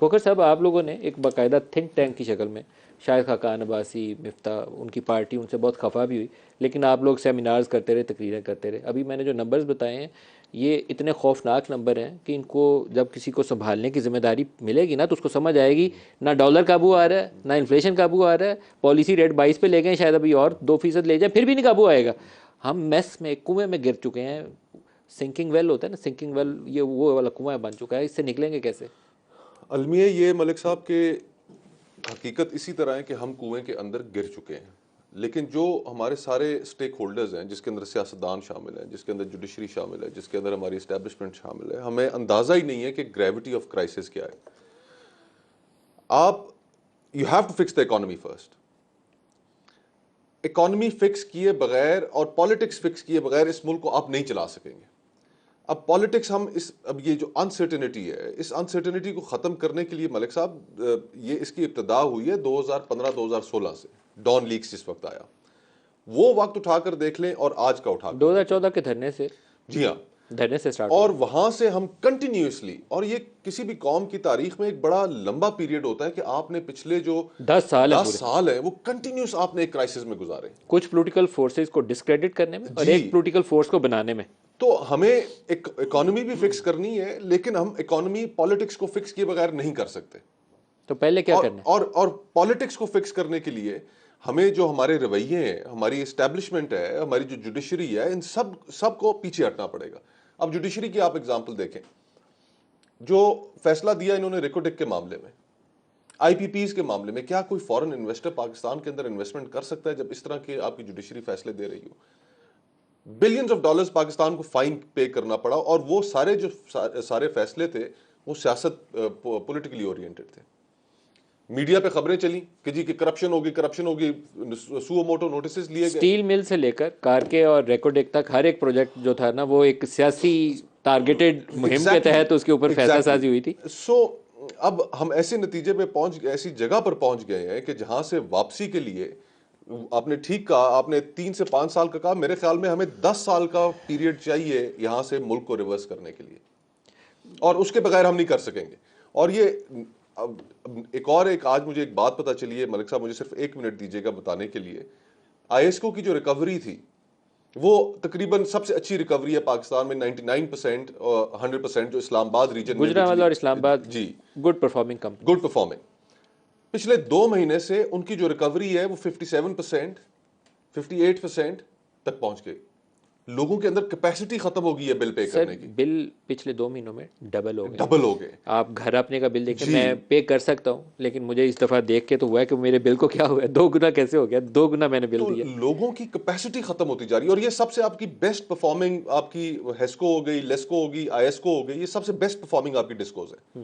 Cooker صاحب آپ لوگوں نے ایک باقاعدہ تھنک ٹینک کی شکل میں، شاہد خاقان عباسی، مفتاح، ان کی پارٹی ان سے بہت خفا بھی ہوئی، لیکن آپ لوگ سیمینارز کرتے رہے، تقریریں کرتے رہے. ابھی میں نے جو نمبرز بتائے ہیں یہ اتنے خوفناک نمبر ہیں کہ ان کو جب کسی کو سنبھالنے کی ذمہ داری ملے گی نا تو اس کو سمجھ آئے گی نہ ڈالر قابو آ رہا ہے، نہ انفلیشن قابو آ رہا ہے. پالیسی ریٹ 22 پہ لے گئے، شاید ابھی اور 2% لے جائیں پھر بھی نہیں قابو آئے گا. ہم میس میں، ایک کنویں میں گر چکے ہیں. سنکنگ ویل ہوتا ہے نا، سنکنگ ویل، یہ وہ والا کنواں بن چکا ہے. اس سے نکلیں گے کیسے؟ المیہ یہ ملک صاحب کے حقیقت اسی طرح ہے کہ ہم کنویں کے اندر گر چکے ہیں، لیکن جو ہمارے سارے سٹیک ہولڈرز ہیں، جس کے اندر سیاستدان شامل ہیں، جس کے اندر جوڈیشری شامل ہے، جس کے اندر ہماری اسٹیبلشمنٹ شامل ہے، ہمیں اندازہ ہی نہیں ہے کہ گریوٹی آف کرائسس کیا ہے. You have to fix the economy first. Economy fix کیے بغیر اور پالیٹکس فکس کیے بغیر اس ملک کو آپ نہیں چلا سکیں گے. اب پالیٹکس اب یہ جو انسرٹینٹی ہے، اس انسرٹینٹی کو ختم کرنے کے لیے ملک صاحب یہ اس کی ابتدا ہوئی ہے 2015-2016 سے، ڈان لیکس جس وقت آیا. وہ وقت اٹھا کر دیکھ لیں اور آج کا اٹھا کر 2014 کے دھرنے سے، جی ہاں، دھرنے سے سٹارٹ اور وہاں سے ہم کنٹینیوسلی، اور یہ کسی بھی قوم کی تاریخ میں ایک بڑا لمبا پیریڈ ہوتا ہے کہ آپ نے پچھلے جو 10 سال ہیں 10 پورے، سال ہیں وہ کنٹینیوس آپ نے ایک کرائسس میں گزارے. کچھ پولیٹیکل فورسز کو ڈسکریڈٹ کرنے میں اور جی، ایک پولیٹیکل فورس کو بنانے میں. تو ہمیں ایک اکانومی بھی فکس کرنی ہے، لیکن ہم اکانومی پالیٹکس کو فکس کیے بغیر نہیں کر سکتے. تو پہلے کیا کرنا ہے؟ اور پالیٹکس کو فکس کرنے کے لیے ہمیں جو ہمارے رویے ہیں، ہماری اسٹیبلشمنٹ ہے، ہماری جو جوڈیشری ہے، ان سب کو پیچھے ہٹنا پڑے گا. اب جوڈیشری کی آپ اگزامپل دیکھیں، جو فیصلہ دیا انہوں نے ریکوڈک کے معاملے میں، آئی پی پیز کے معاملے میں، کیا کوئی فورن انویسٹر پاکستان کے اندر انویسٹمنٹ کر سکتا ہے جب اس طرح کے آپ کی جوڈیشری فیصلے دے رہی ہو؟ بلینز آف ڈالرز پاکستان کو فائن پے کرنا پڑا، اور وہ سارے فیصلے تھے وہ سیاست پولیٹیکلی اورینٹڈ تھے. میڈیا پہ خبریں چلیں کہ جی کہ کرپشن ہوگی، سو موٹو نوٹسز لیے گئے. سٹیل مل سے لے کر کارکے اور ریکوڈیک تک ہر ایک پروجیکٹ جو تھا نا وہ ایک سیاسی ٹارگیٹڈ مہم کے تحت اس کے اوپر فیصلہ سازی ہوئی تھی. سو اب ہم ایسے نتیجے پہ ایسی جگہ پر پہنچ گئے ہیں کہ جہاں سے واپسی کے لیے، آپ نے ٹھیک کہا، آپ نے 3 سے 5 سال کا کہا، میرے خیال میں ہمیں 10 سال کا پیریڈ چاہیے یہاں سے ملک کو ریورس کرنے کے لیے، اور اس کے بغیر ہم نہیں کر سکیں گے. اور یہ ایک آج مجھے ایک بات پتہ چلی ہے ملک صاحب، مجھے صرف 1 منٹ دیجیے گا بتانے کے لیے. آئی ایس کو کی جو ریکوری تھی وہ تقریباً سب سے اچھی ریکوری ہے پاکستان میں، 99% اور 100% جو اسلام آباد ریجن میں گجرانوالہ اور اسلام آباد جی good performing company, good performing. پچھلے 2 مہینے سے ان کی جو ریکوری ہے وہ 57%، 58% تک پہنچ گئی. لوگوں کے اندر کیپیسٹی ختم ہو گئی ہے بل پے کرنے کی. بل پچھلے 2 مہینوں میں ڈبل ہو گئے. آپ گھر اپنے کا بل دیکھیں، میں پے کر سکتا ہوں لیکن مجھے اس دفعہ دیکھ کے تو ہوا ہے کہ میرے بل کو کیا ہوا ہے، 2 گنا کیسے ہو گیا، 2 گنا میں نے بل دیا. لوگوں کی کیپیسٹی ختم ہوتی جا رہی ہے، اور یہ سب سے آپ کی بیسٹ پرفارمنگ، آپ کی ہیسکو ہو گئی، لیسکو ہو گئی، آئی ایس کو ہو گئی، یہ سب سے بیسٹ پرفارمنگ آپ کی ڈسکوز ہے.